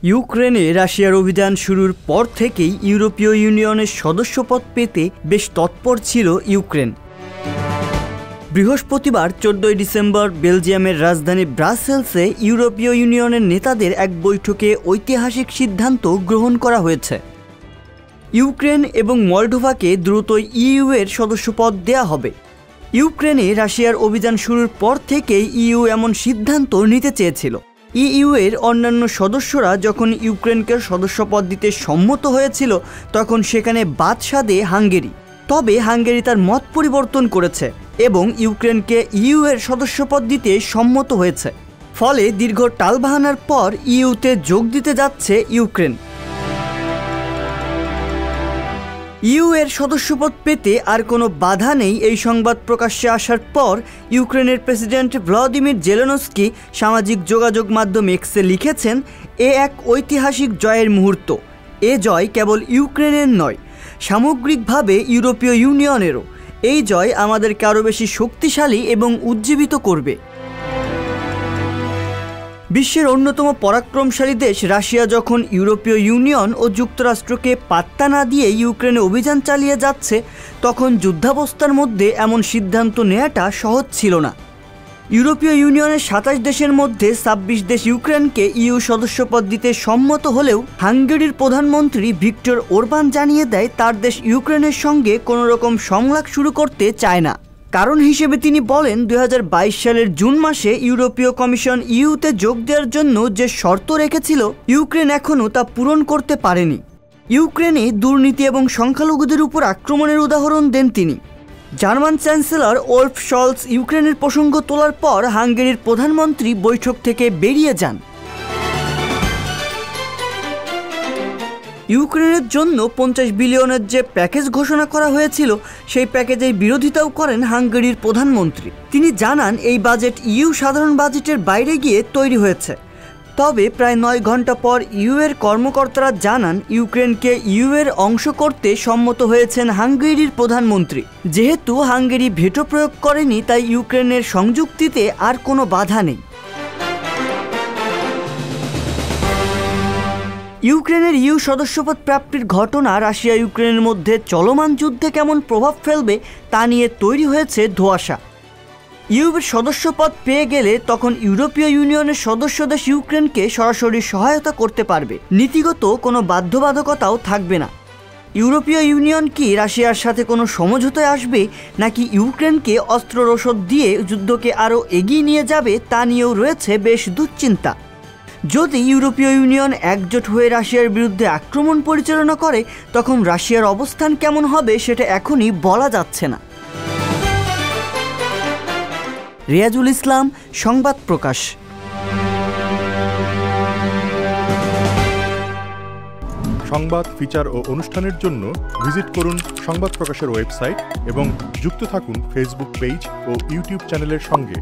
ইউক্রেনে রাশিয়ার অভিযান শুরুর পর থেকেই ইউরোপীয় ইউনিয়নের সদস্যপদ পেতে বেশ তৎপর ছিল ইউক্রেন। বৃহস্পতিবার 14 ডিসেম্বর বেলজিয়ামের রাজধানী ব্রাসেলসে ইউরোপীয় ইউনিয়নের নেতাদের এক বৈঠকে ঐতিহাসিক সিদ্ধান্ত গ্রহণ করা হয়েছে। ইউক্রেন এবং মলডোভাকে দ্রুতই ইইউ এর সদস্যপদ দেয়া হবে। ইউক্রেনে রাশিয়ার অভিযান শুরুর পর থেকেই ইইউ এমন সিদ্ধান্ত নিতে চেয়েছিল। ইইউ এর অন্যান্য সদস্যরা যখন ইউক্রেনকে সদস্যপদ দিতে সম্মত হয়েছিল তখন সেখানে বাদ সাধে হাঙ্গেরি। তবে হাঙ্গেরি তার মত পরিবর্তন করেছে এবং ইউক্রেনকে ইইউ এর সদস্যপদ দিতে সম্মত হয়েছে। ফলে দীর্ঘ টালবাহানার পর ইইউতে যোগ দিতে যাচ্ছে ইউক্রেন। ইইউ এর সদস্যপদ পেতে আর কোনো বাধা নেই এই সংবাদ প্রকাশ্যে আসার পর ইউক্রেনের প্রেসিডেন্ট ভ্লাদিমির জেলেনস্কি সামাজিক যোগাযোগ মাধ্যম এক্সে লিখেছেন, এ এক ঐতিহাসিক জয়ের মুহূর্ত। এ জয় কেবল ইউক্রেনের নয়, সামগ্রিকভাবে ইউরোপীয় ইউনিয়নেরও। এই জয় আমাদেরকে আরও বেশি শক্তিশালী এবং উজ্জীবিত করবে। বিশ্বের অন্যতম পরাক্রমশালী দেশ রাশিয়া যখন ইউরোপীয় ইউনিয়ন ও যুক্তরাষ্ট্রকে পাত্তা না দিয়ে ইউক্রেনে অভিযান চালিয়ে যাচ্ছে, তখন যুদ্ধাবস্থার মধ্যে এমন সিদ্ধান্ত নেওয়াটা সহজ ছিল না। ইউরোপীয় ইউনিয়নের 27 দেশের মধ্যে 26 দেশ ইউক্রেনকে ইইউ সদস্যপদ দিতে সম্মত হলেও হাঙ্গেরির প্রধানমন্ত্রী ভিক্টর ওরবান জানিয়ে দেয় তার দেশ ইউক্রেনের সঙ্গে কোনো রকম সংলাপ শুরু করতে চায় না। কারণ হিসেবে তিনি বলেন, 2022 সালের জুন মাসে ইউরোপীয় কমিশন ইইউতে যোগ দেওয়ার জন্য যে শর্ত রেখেছিল ইউক্রেন এখনও তা পূরণ করতে পারেনি। ইউক্রেনে দুর্নীতি এবং সংখ্যালঘুদের উপর আক্রমণের উদাহরণ দেন তিনি। জার্মান চ্যান্সেলর ওলফ শলস ইউক্রেনের প্রসঙ্গ তোলার পর হাঙ্গেরির প্রধানমন্ত্রী বৈঠক থেকে বেরিয়ে যান। ইউক্রেনের জন্য 50 বিলিয়নের যে প্যাকেজ ঘোষণা করা হয়েছিল সেই প্যাকেজের বিরোধিতাও করেন হাঙ্গেরির প্রধানমন্ত্রী। তিনি জানান এই বাজেট ইইউ সাধারণ বাজেটের বাইরে গিয়ে তৈরি হয়েছে। তবে প্রায় 9 ঘন্টা পর ইইউ এর কর্মকর্তারা জানান ইউক্রেনকে ইইউ এর অংশ করতে সম্মত হয়েছেন হাঙ্গেরির প্রধানমন্ত্রী। যেহেতু হাঙ্গেরি ভেটো প্রয়োগ করেনি তাই ইউক্রেনের সংযুক্তিতে আর কোনো বাধা নেই। ইউক্রেনের ইইউ সদস্যপদ প্রাপ্তির ঘটনা রাশিয়া ইউক্রেনের মধ্যে চলমান যুদ্ধে কেমন প্রভাব ফেলবে তা নিয়ে তৈরি হয়েছে ধোঁয়াশা। ইইউর সদস্যপদ পেয়ে গেলে তখন ইউরোপীয় ইউনিয়নের সদস্য দেশ ইউক্রেনকে সরাসরি সহায়তা করতে পারবে। নীতিগত কোনো বাধ্যবাধকতাও থাকবে না। ইউরোপীয় ইউনিয়ন কি রাশিয়ার সাথে কোনো সমঝোতায় আসবে নাকি ইউক্রেনকে অস্ত্র রসদ দিয়ে যুদ্ধকে আরও এগিয়ে নিয়ে যাবে তা নিয়েও রয়েছে বেশ দুশ্চিন্তা। যদি ইউরোপীয় ইউনিয়ন একজোট হয়ে রাশিয়ার বিরুদ্ধে আক্রমণ পরিচালনা করে তখন রাশিয়ার অবস্থান কেমন হবে সেটা এখনই বলা যাচ্ছে না। রিয়াজুল ইসলাম, সংবাদ প্রকাশ। সংবাদ, ফিচার ও অনুষ্ঠানের জন্য ভিজিট করুন সংবাদ প্রকাশের ওয়েবসাইট এবং যুক্ত থাকুন ফেসবুক পেজ ও ইউটিউব চ্যানেলের সঙ্গে।